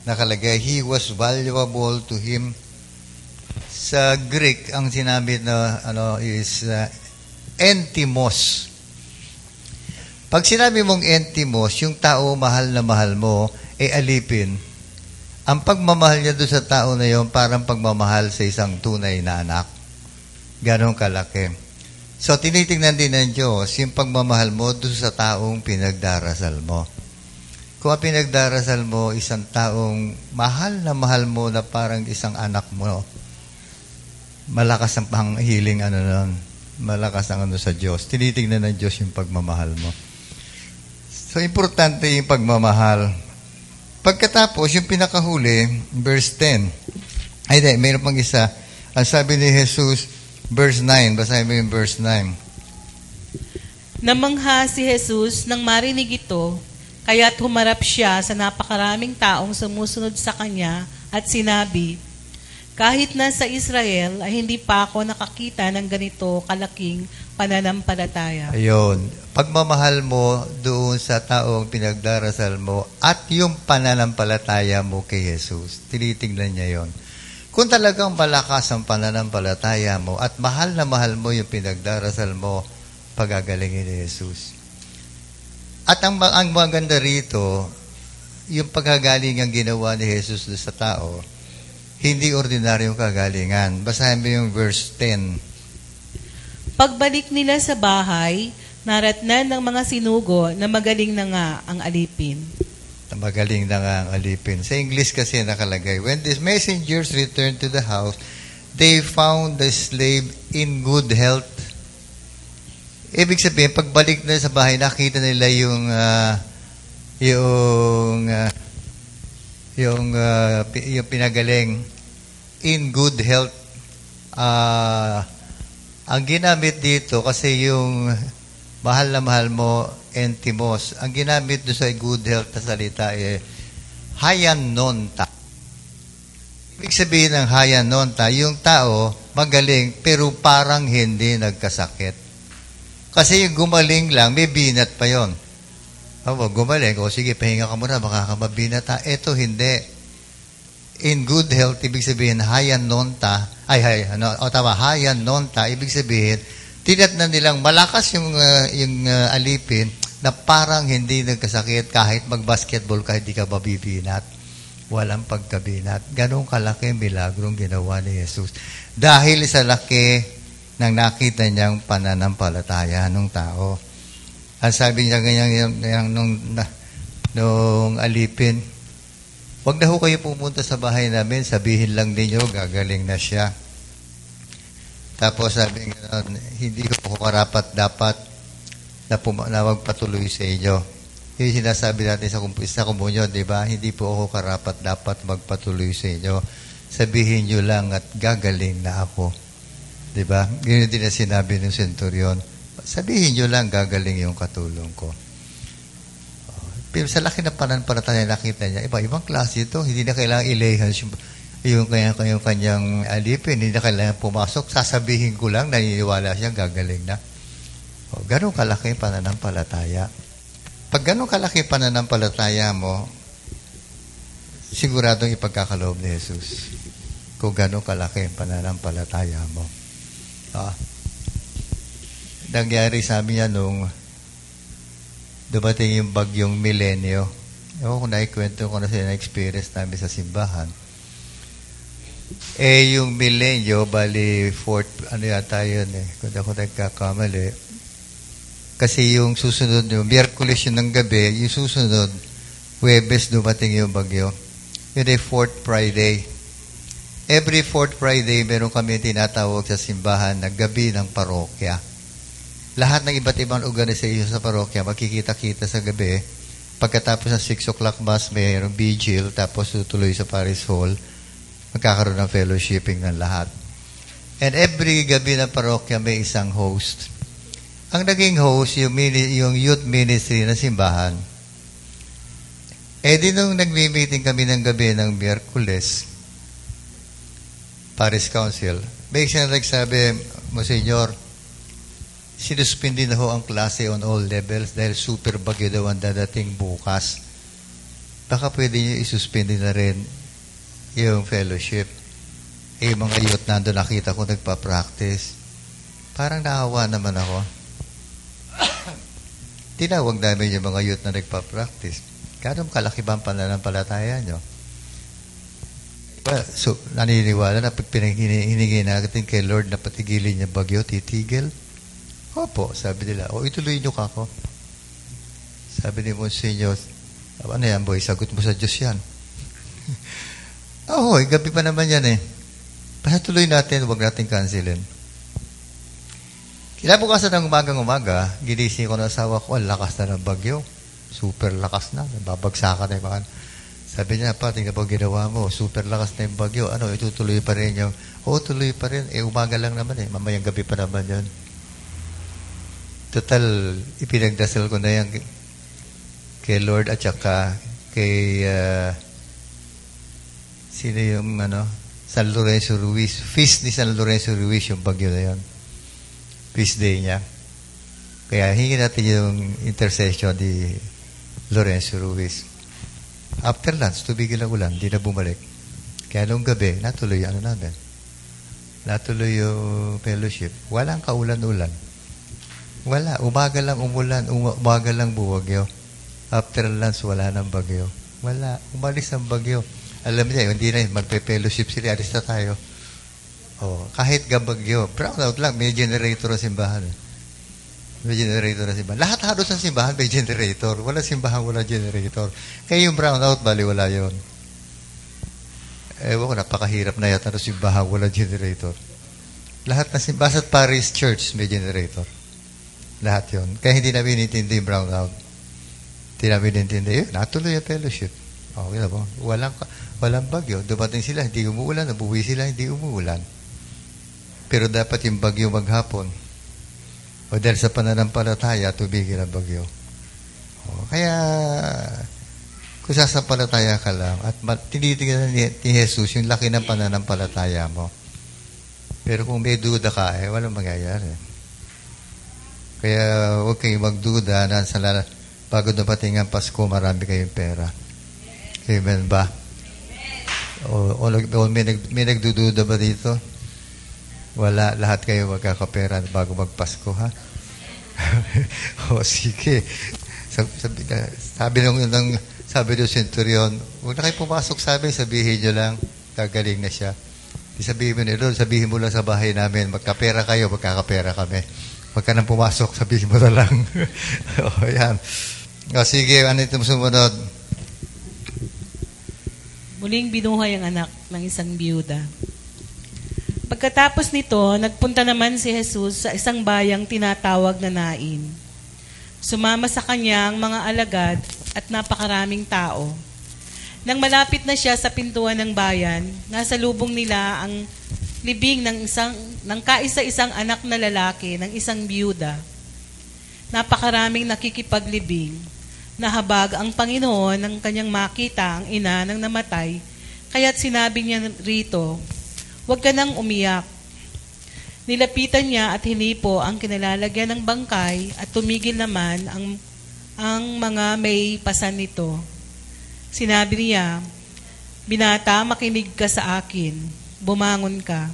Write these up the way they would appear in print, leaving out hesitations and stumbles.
nakalagay, he was valuable to him. Sa Greek, ang sinabi na is entimos. Pag sinabi mong entimos, yung tao mahal na mahal mo, alipin. Ang pagmamahal niya doon sa tao na yun, parang pagmamahal sa isang tunay na anak. Ganon kalaki. So, tinitingnan din ng Diyos yung pagmamahal mo doon sa taong pinagdarasal mo. Kung ang pinagdarasal mo, isang taong mahal mo na parang isang anak mo, malakas ang panghiling malakas ang sa Diyos. Tinitingnan ng Diyos yung pagmamahal mo. So, importante yung pagmamahal. Pagkatapos, yung pinakahuli, verse 10. Mayroon pang isa. Ang sabi ni Jesus, verse 9. Basahin mo yung verse 9. Namangha si Jesus nang marinig ito, kaya't humarap siya sa napakaraming taong sumusunod sa kanya at sinabi, kahit na sa Israel ay hindi pa ako nakakita ng ganito kalaking pananampalataya. Ayun. Pagmamahal mo doon sa taong pinagdarasal mo at yung pananampalataya mo kay Jesus. Tinitingnan niya yon. Kung talagang malakas ang pananampalataya mo at mahal na mahal mo yung pinagdarasal mo, pagagalingin ni Jesus. At ang maganda rito, yung pagkagaling ang ginawa ni Jesus doon sa tao, hindi ordinaryong kagalingan. Basahin mo yung verse 10. Pagbalik nila sa bahay, naratnan ng mga sinugo na magaling na nga ang alipin. Magaling na nga ang alipin. Sa English kasi nakalagay, when these messengers returned to the house, they found the slave in good health. Ibig sabihin, pagbalik na sa bahay, nakita nila yung pinagaling in good health. Ang ginamit dito, kasi yung mahal na mahal mo, entimos, ang ginamit doon sa good health na salita hayan nonta. Ibig sabihin ng hayan nonta, yung tao magaling pero parang hindi nagkasakit. Kasi yung gumaling lang, may binat pa yon. Gumaling, sige, pahinga ka muna, baka ka mabinata. Ito, hindi. In good health, ibig sabihin, hayan nonta, hayan nonta, ibig sabihin, tinatnan nilang malakas yung alipin na parang hindi nagkasakit kahit mag-basketball ka, hindi ka mabibinat. Walang pagkabinat. Ganong kalaki milagrong ginawa ni Jesus. Dahil sa laki ng nakita niyang pananampalataya ng tao. Ang sabi niya ganyan nung alipin, wag na ho kayo pumunta sa bahay namin, sabihin lang ninyo, gagaling na siya. Tapos sabi nga, hindi ko karapat dapat na magpatuloy sa inyo. Yung sinasabi natin sa komunyon, di ba? Hindi po ako karapat dapat magpatuloy sa inyo. Sabihin nyo lang at gagaling na ako. Di ba? Ganyan din na sinabi ng centurion. Sabihin nyo lang, gagaling yung katulong ko. Pero sa laki ng pananampalataya nakita niya, ibang klase ito. Hindi na kailangan i-lay hands yung kanyang alipin. Hindi na kailangan pumasok. Sasabihin ko lang, naniniwala siya, gagaling na. Ganun kalaki pananampalataya. Pag ganun kalaki pananampalataya mo, siguradong ipagkakaloob ni Jesus. Kung ganun kalaki pananampalataya mo. Nangyari sa amin yan nung dumating yung bagyong milenyo. Ewan ko naikwento ko na sila na experience namin sa simbahan. Yung milenyo, bali, yata yun kung ako nagkakamali. Kasi yung susunod, yung Miyerkules yun ng gabi, yung susunod, Huwebes dumating yung bagyo. Yun ay 4th Friday. Every 4th Friday, meron kami tinatawag sa simbahan na gabi ng parokya. Lahat ng iba't ibang organisasyon sa parokya, magkikita-kita sa gabi. Pagkatapos ng 6 o'clock mass, mayroong vigil, tapos tutuloy sa Parish Hall, magkakaroon ng fellowshipping ng lahat. And every gabi ng parokya, may isang host. Ang naging host, yung youth ministry ng simbahan. Di nung nagmi-meeting kami ng gabi ng Miyerkules, Parish Council, may isang nagsabi, Monsignor, sinuspindi na ho ang klase on all levels dahil super bagyo daw ang dadating bukas. baka pwede nyo isuspende na rin yung fellowship. Yung mga youth nandun nakita ko nagpa-practice. Parang naawa naman ako. Tinawag namin yung mga youth na nagpa-practice. Gano'ng kalaki ba ang pananampalataya nyo? So, naniniwala na pag pinanghiningi natin kay Lord na patigilin niya bagyo, titigil? Opo, sabi nila. O, ituloy nyo ka ako. Sabi ni Monsignor, ano yan boy, sagot mo sa Diyos yan. Ahoy, gabi pa naman yan eh. Basta tuloy natin, huwag natin cancelin. Kinabukasan ng umagang-umaga, ginising ko na asawa ko, ang lakas na ng bagyo. Super lakas na, babagsakan na yung mga. Sabi niya, pa, tingnan po ginawa mo, super lakas na yung bagyo. Ano, itutuloy pa rin yung, tuloy pa rin. Umaga lang naman eh, mamayang gabi pa naman yun. Total, ipinagdasal ko na yan kay Lord at saka kay, sino yung, San Lorenzo Ruiz. Feast ni San Lorenzo Ruiz yung bagyo na yun. Feast day niya. Kaya hingin natin yung intercession ni Lorenzo Ruiz. After lunch, tubigil ang ulan, hindi na bumalik. Kaya nung gabi, natuloy namin. Natuloy yung fellowship. Walang kaulan-ulan. Wala. Umaga lang umulan, umaga lang buwagyo. After lunch, wala nang bagyo. Wala. Umalis ang bagyo. Alam niya, hindi na magpe-fellowship sila. Alis na tayo. Kahit gabagyo. Brown out lang. May generator ang simbahan. May generator na simbahan. Lahat halos ng simbahan may generator. Wala simbahan, wala generator. Kaya yung brown out, bali wala yun. Ewan ko, napakahirap na yata ng simbahan, wala generator. Lahat na simbahan at Paris Church may generator. Lahat yun. Kaya hindi namin intindi yung brown out. Hindi namin intindi. Natuloy yung fellowship. Okay na po. Walang bagyo. Dumating sila, hindi umuulan. Nabuwi sila, hindi umuulan. Pero dapat yung bagyo maghapon. O dahil sa pananampalataya, tumigil ang bagyo. Kaya, kung sasampalataya ka lang, at tinitingnan ni Jesus yung laki ng pananampalataya mo. Pero kung may duda ka, walang mangyayari. Kaya, huwag kayong magduda na bago dumating ang Pasko, marami kayong pera. Amen ba? O may nagdududa ba dito? Wala, lahat kayo magkakapera bago magpasko, ha? Sige. Sabi ng centurion, huwag na kayo pumasok sabihin nyo lang, gagaling na siya. Sabihin mo nila, sabihin mo lang sa bahay namin, magkapera kayo, magkakapera kami. Huwag ka nang pumasok, sabihin mo na lang. Yan. Sige, ano itong sumunod? Muling binuhay ang anak ng isang biyuda. Pagkatapos nito, nagpunta naman si Jesus sa isang bayang tinatawag na Nain. Sumama sa kanya ang mga alagad at napakaraming tao. Nang malapit na siya sa pintuan ng bayan, nasa lubong nila ang libing ng kaisa-isang anak na lalaki ng isang biyuda. Napakaraming nakikipaglibing. Nahabag ang Panginoon nang kanyang makita ang ina ng namatay, kaya't sinabi niya rito, "Huwag ka nang umiyak." Nilapitan niya at hinipo ang kinalalagyan ng bangkay at tumigil naman ang mga may pasan nito. Sinabi niya, "Binata, makinig ka sa akin. Bumangon ka."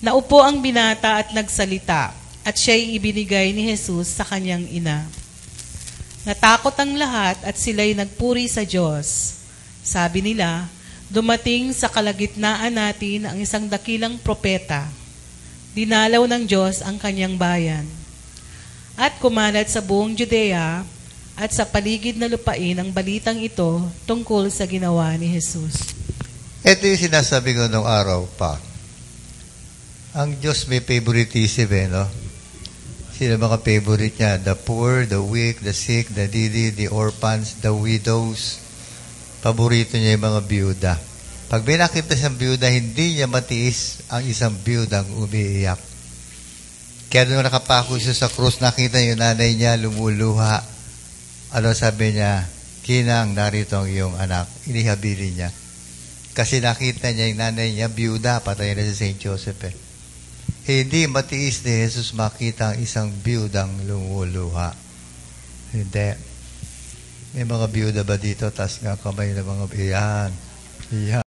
Naupo ang binata at nagsalita, at siya'y ibinigay ni Jesus sa kanyang ina. Natakot ang lahat at sila'y nagpuri sa Diyos. Sabi nila, dumating sa kalagitnaan natin ang isang dakilang propeta. Dinalaw ng Diyos ang kanyang bayan. At kumalat sa buong Judea at sa paligid na lupain ang balitang ito tungkol sa ginawa ni Jesus. Ito yung sinasabi ko nung araw pa. Ang Diyos may favoritism no? Sino mga favorite niya? The poor, the weak, the sick, the needy, the orphans, the widows. Paborito niya yung mga biyuda. Pag may nakita siyang biyuda, hindi niya matiis ang isang biyudang umiiyak. Kaya nung nakapako siya sa krus, nakita yung nanay niya lumuluha. Ano sabi niya? Kinang, narito ang iyong anak. Inihabili niya. Kasi nakita niya yung nanay niya, biyuda, patay na si St. Joseph Hindi matiis ni Jesus makita ang isang biyudang lumuluha. Hindi. May mga biyuda ba dito? Taas nga kamay ng mga, iyan. Iyan.